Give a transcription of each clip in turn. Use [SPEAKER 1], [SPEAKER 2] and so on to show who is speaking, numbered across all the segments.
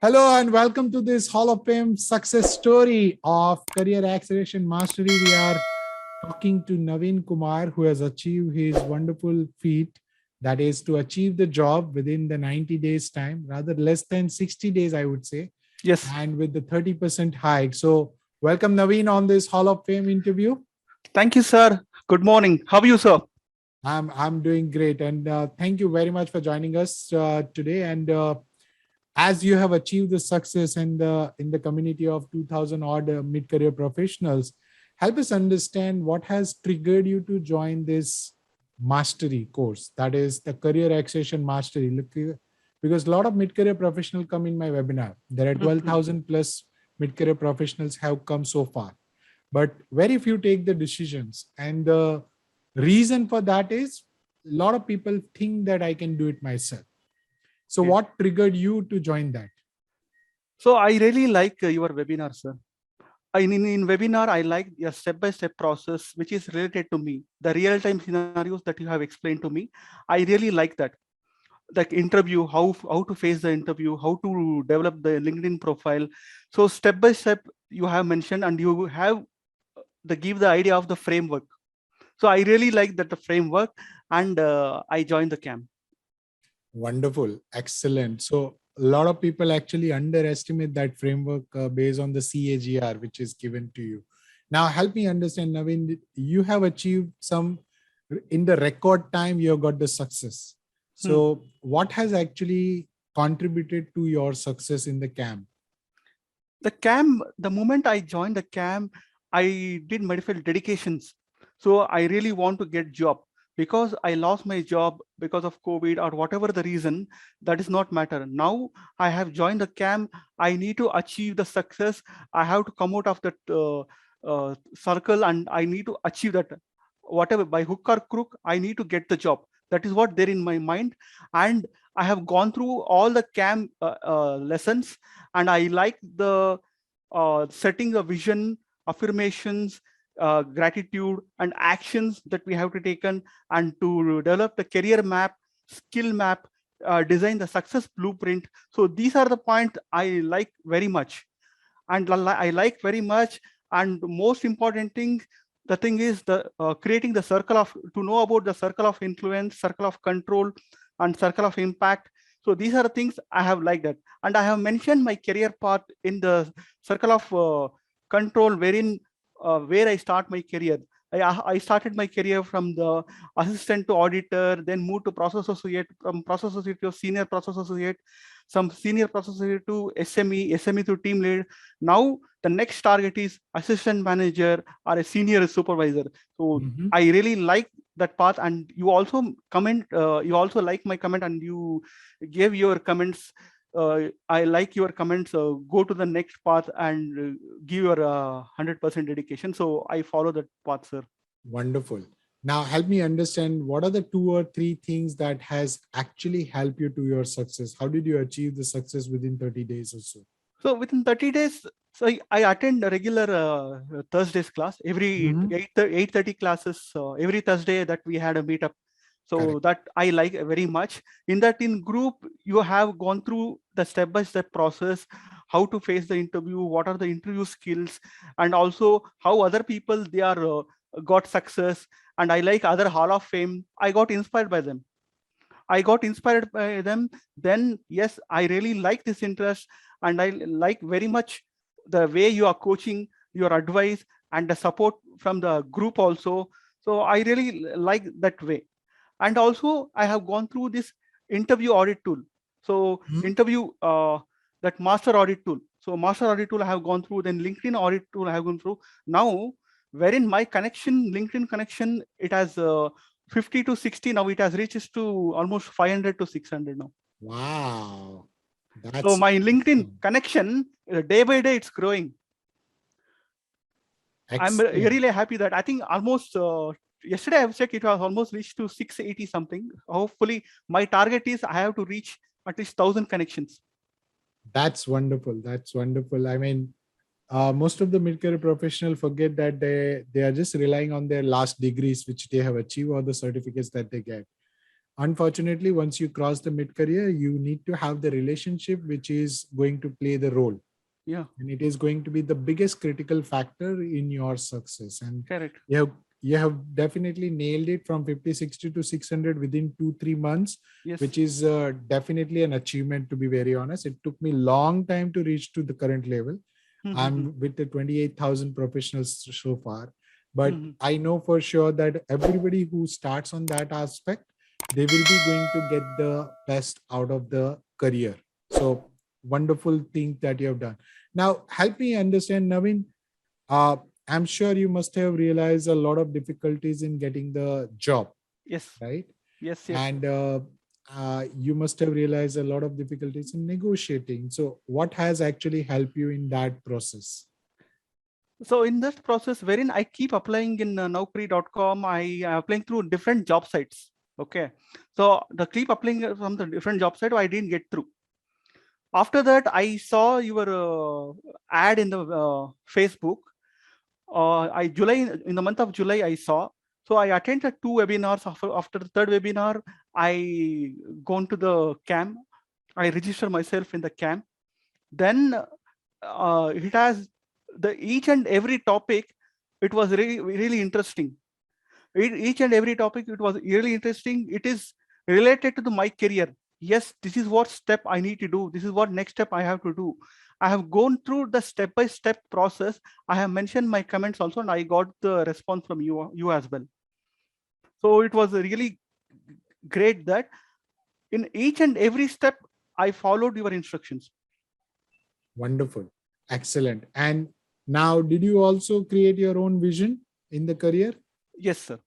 [SPEAKER 1] Hello and welcome to this Hall of Fame success story of Career Acceleration Mastery. We are talking to Naveen Kumar, who has achieved his wonderful feat, that is to achieve the job within the 90 days time, rather less than 60 days, I would say,
[SPEAKER 2] Yes,
[SPEAKER 1] and with the 30% hike. So welcome Naveen on this Hall of Fame interview.
[SPEAKER 2] thank you, sir. Good morning. How are you, sir?
[SPEAKER 1] I'm doing great, and thank you very much for joining us today. And as you have achieved the success in the community of 2000 odd mid-career professionals, help us understand what has triggered you to join this mastery course, that is the career accession mastery. Look, because a lot of mid-career professionals come in my webinar. There are
[SPEAKER 2] Mhm.
[SPEAKER 1] 12,000 plus mid-career professionals have come so far, but very few take the decisions, and the reason for that is a lot of people think that I can do it myself. So
[SPEAKER 2] Okay.
[SPEAKER 1] what triggered you to join that?
[SPEAKER 2] So I really like your webinar, sir. In webinar, I like your step-by-step process, which is related to me. The real-time scenarios that you have explained to me, I really like that. Like interview, how to face the interview, how to develop the LinkedIn profile. So step by step, you have mentioned, and you have the give the idea of the framework. So I really like that the framework, and I joined the camp.
[SPEAKER 1] Wonderful, excellent. So a lot of people actually underestimate that framework based on the CAGR which is given to you. Now help me understand, Naveen, you have achieved some in the record time. You have got the success.
[SPEAKER 2] Hmm.
[SPEAKER 1] So what has actually contributed to your success in the camp?
[SPEAKER 2] The camp, the moment I joined the camp, I did multiple dedications. So I really want to get job, because I lost my job because of COVID or whatever the reason. That is not matter. Now I have joined the camp. I need to achieve the success. I have to come out of that circle, and I need to achieve that, whatever by hook or crook. I need to get the job. That is what there in my mind. And I have gone through all the camp lessons, and I like the setting a vision, affirmations, gratitude, and actions that we have to taken, and to develop the career map, skill map, design the success blueprint. So these are the points I like very much, and I like very much. And most important thing, the thing is the creating the circle of, to know about the circle of influence, circle of control, and circle of impact. So these are the things I have liked that, and I have mentioned my career path in the circle of control, wherein where I start my career. I started my career from the assistant to auditor, then moved to process associate, from process associate to senior process associate, some senior process associate to SME, SME to team lead. Now the next target is assistant manager or a senior supervisor. So
[SPEAKER 1] Mhm.
[SPEAKER 2] I really like that path. And you also comment, you also like my comment, and you gave your comments. I like your comments. Go to the next path and give your 100% dedication. So I follow that path, sir.
[SPEAKER 1] Wonderful. Now help me understand what are the two or three things that has actually helped you to your success. How did you achieve the success within 30 days or so?
[SPEAKER 2] So within 30 days, so I attend a regular Thursdays class every
[SPEAKER 1] Mhm.
[SPEAKER 2] 8:30 classes every Thursday, that we had a meetup. So
[SPEAKER 1] Correct.
[SPEAKER 2] that I like very much. In that, in group, you have gone through the step-by-step process, how to face the interview, what are the interview skills, and also how other people they are got success. And I like other Hall of Fame. I got inspired by them. I got inspired by them. Then yes, I really like this interest, and I like very much the way you are coaching, your advice, and the support from the group also. So I really like that way. And also I have gone through this interview audit tool. So
[SPEAKER 1] Mhm.
[SPEAKER 2] interview that master audit tool. So master audit tool I have gone through. Then LinkedIn audit tool I have gone through. Now, wherein my connection, LinkedIn connection, it has 50 to 60. Now it has reached to almost 500 to 600 now.
[SPEAKER 1] Wow.
[SPEAKER 2] So
[SPEAKER 1] That's
[SPEAKER 2] my LinkedIn
[SPEAKER 1] awesome.
[SPEAKER 2] connection, day by day, it's growing. I'm
[SPEAKER 1] Excellent.
[SPEAKER 2] really happy that I think almost yesterday I've checked, it was almost reached to 680 something. Hopefully, my target is I have to reach at least 1,000 connections.
[SPEAKER 1] That's wonderful. That's wonderful. I mean, most of the mid-career professional forget that they are just relying on their last degrees which they have achieved or the certificates that they get. Unfortunately, once you cross the mid-career, you need to have the relationship which is going to play the role.
[SPEAKER 2] Yeah,
[SPEAKER 1] And it is going to be the biggest critical factor in your success. And
[SPEAKER 2] correct.
[SPEAKER 1] you have, you have definitely nailed it from 50, 60 to 600 within 2-3 months,
[SPEAKER 2] Yes.
[SPEAKER 1] which is definitely an achievement, to be very honest. It took me long time to reach to the current level. I'm with the 28,000 professionals so far, but I know for sure that everybody who starts on that aspect, they will be going to get the best out of the career. So wonderful thing that you have done. Now, help me understand, Naveen. Uh, I'm sure you must have realized a lot of difficulties in getting the job,
[SPEAKER 2] Yes.
[SPEAKER 1] right?
[SPEAKER 2] Yes. Yes.
[SPEAKER 1] And you must have realized a lot of difficulties in negotiating. So, what has actually helped you in that process?
[SPEAKER 2] So in this process, wherein I keep applying in Naukri.com, I am applying through different job sites. Okay. So the keep applying from the different job site, I didn't get through. After that, I saw your ad in the Facebook. I July in the month of July, I saw. So I attended 2 webinars. After the third webinar, I gone to the camp. I register myself in the camp. Then it has the each and every topic. It was really interesting. Each and every topic, it was really interesting. It is related to my career. Yes, this is what step I need to do. This is what next step I have to do. I have gone through the step-by-step process. I have mentioned my comments also, and I got the response from you as well. So it was really great that in each and every step, I followed your instructions.
[SPEAKER 1] Wonderful. Excellent. And now, did you also create your own vision in the career?
[SPEAKER 2] Yes, sir.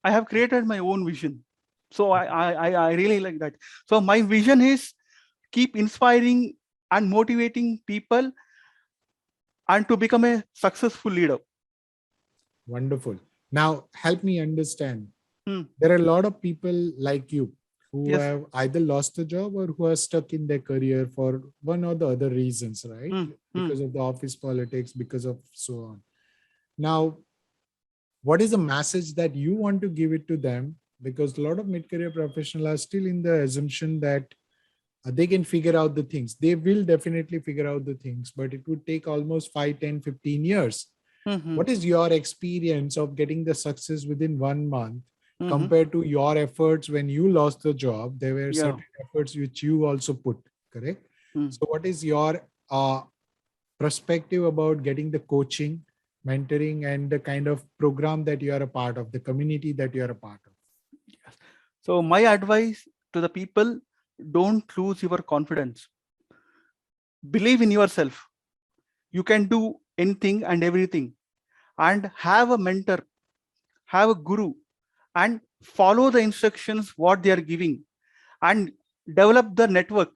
[SPEAKER 2] I have created my own vision. So I really like that. So my vision is keep inspiring and motivating people and to become a successful leader.
[SPEAKER 1] Wonderful. Now, help me understand.
[SPEAKER 2] Hmm.
[SPEAKER 1] There are a lot of people like you who
[SPEAKER 2] Yes.
[SPEAKER 1] have either lost a job or who are stuck in their career for one or the other reasons, right? Because of the office politics, because of so on. Now, what is the message that you want to give it to them? Because a lot of mid-career professionals are still in the assumption that they can figure out the things. They will definitely figure out the things, but it would take almost 5, 10, 15 years. What is your experience of getting the success within 1 month compared to your efforts when you lost the job? There were certain efforts which you also put, correct? So what is your perspective about getting the coaching, mentoring, and the kind of program that you are a part of, the community that you are a part of?
[SPEAKER 2] Yes. So my advice to the people, don't lose your confidence. Believe in yourself. You can do anything and everything, and have a mentor, have a guru, and follow the instructions what they are giving, and develop the network.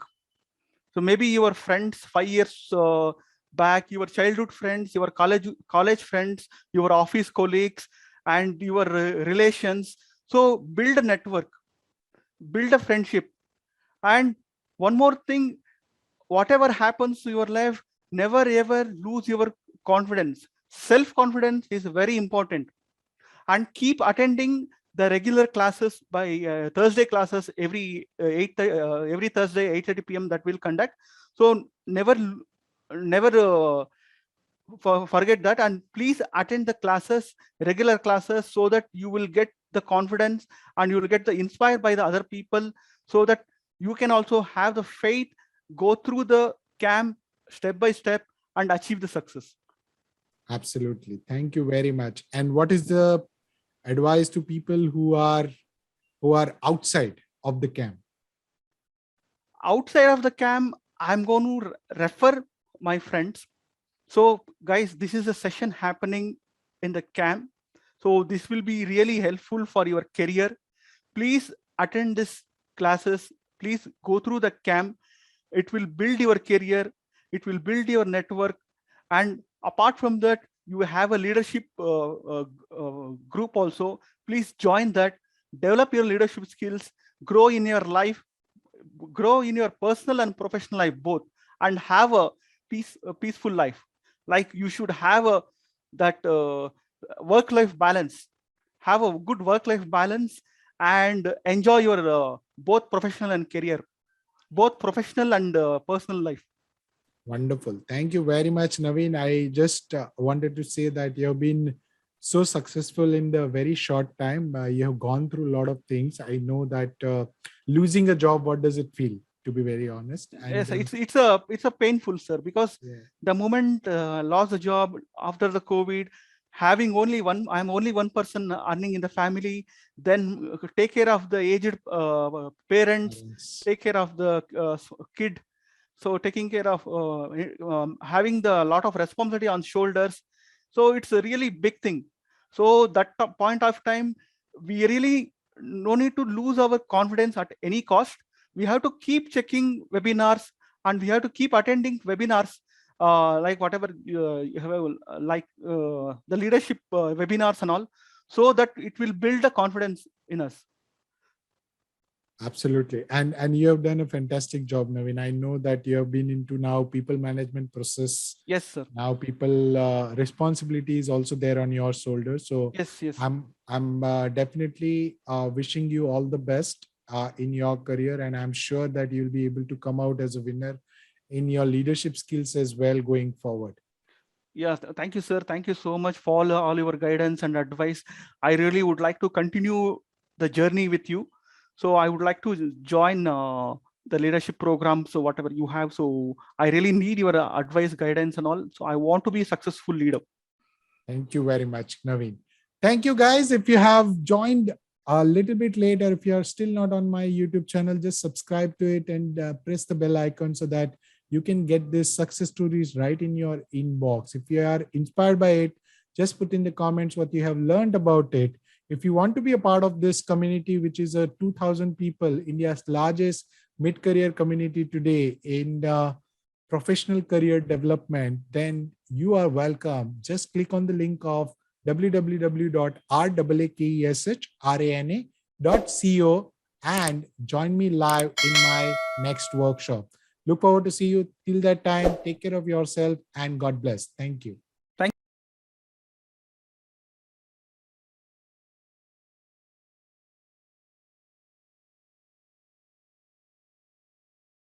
[SPEAKER 2] So maybe your friends 5 years back, your childhood friends, your college friends, your office colleagues, and your relations. So build a network, build a friendship. And one more thing, whatever happens to your life, never ever lose your confidence. Self-confidence is very important. And keep attending the regular classes by Thursday classes every Thursday 8:30 p.m. that we'll conduct. So never forget that, and please attend the classes, regular classes, so that you will get the confidence and you will get the inspired by the other people, so that you can also have the faith, go through the camp step by step and achieve the success.
[SPEAKER 1] Absolutely. Thank you very much. And what is the advice to people who are outside of the camp?
[SPEAKER 2] Outside of the camp, I'm going to refer my friends. So guys, this is a session happening in the camp. So this will be really helpful for your career. Please attend this classes. Please go through the camp. It will build your career. It will build your network. And apart from that, you have a leadership group also. Please join that. Develop your leadership skills. Grow in your life. Grow in your personal and professional life both, and have a peaceful life. Like you should have a that work-life balance. Have a good work-life balance, and enjoy your both professional and career, both professional and personal life.
[SPEAKER 1] Wonderful. Thank you very much, Naveen. I just wanted to say that you have been so successful in the very short time. You have gone through a lot of things. I know that losing a job, what does it feel? To be very honest, and
[SPEAKER 2] Yes, it's a painful, sir, because
[SPEAKER 1] yeah,
[SPEAKER 2] the moment lost the job after the COVID, having only one, I'm only one person earning in the family, then take care of the aged parents,
[SPEAKER 1] parents.
[SPEAKER 2] take care of the kid. So taking care of having the lot of responsibility on shoulders. So it's a really big thing. So that point of time, we really no need to lose our confidence at any cost. We have to keep checking webinars, and we have to keep attending webinars, like whatever you have, like the leadership webinars and all, so that it will build the confidence in us.
[SPEAKER 1] Absolutely. And you have done a fantastic job, Naveen. I know that you have been into now people management process.
[SPEAKER 2] Yes, sir.
[SPEAKER 1] Now people responsibility is also there on your shoulders. So
[SPEAKER 2] Yes, yes.
[SPEAKER 1] I'm definitely wishing you all the best in your career, and I'm sure that you'll be able to come out as a winner in your leadership skills as well going forward.
[SPEAKER 2] Yeah, thank you, sir. Thank you so much for all your guidance and advice. I really would like to continue the journey with you. So I would like to join the leadership program. So whatever you have. So I really need your advice, guidance, and all. So I want to be a successful leader.
[SPEAKER 1] Thank you very much, Naveen. Thank you, guys. If you have joined a little bit later, if you are still not on my YouTube channel, just subscribe to it and press the bell icon so that you can get these success stories right in your inbox. If you are inspired by it, just put in the comments what you have learned about it. If you want to be a part of this community, which is a 2,000 people, India's largest mid-career community today in professional career development, then you are welcome. Just click on the link of www.rwakeshrana.co and join me live in my next workshop. Look forward to see you till that time. Take care of yourself and God bless. Thank you.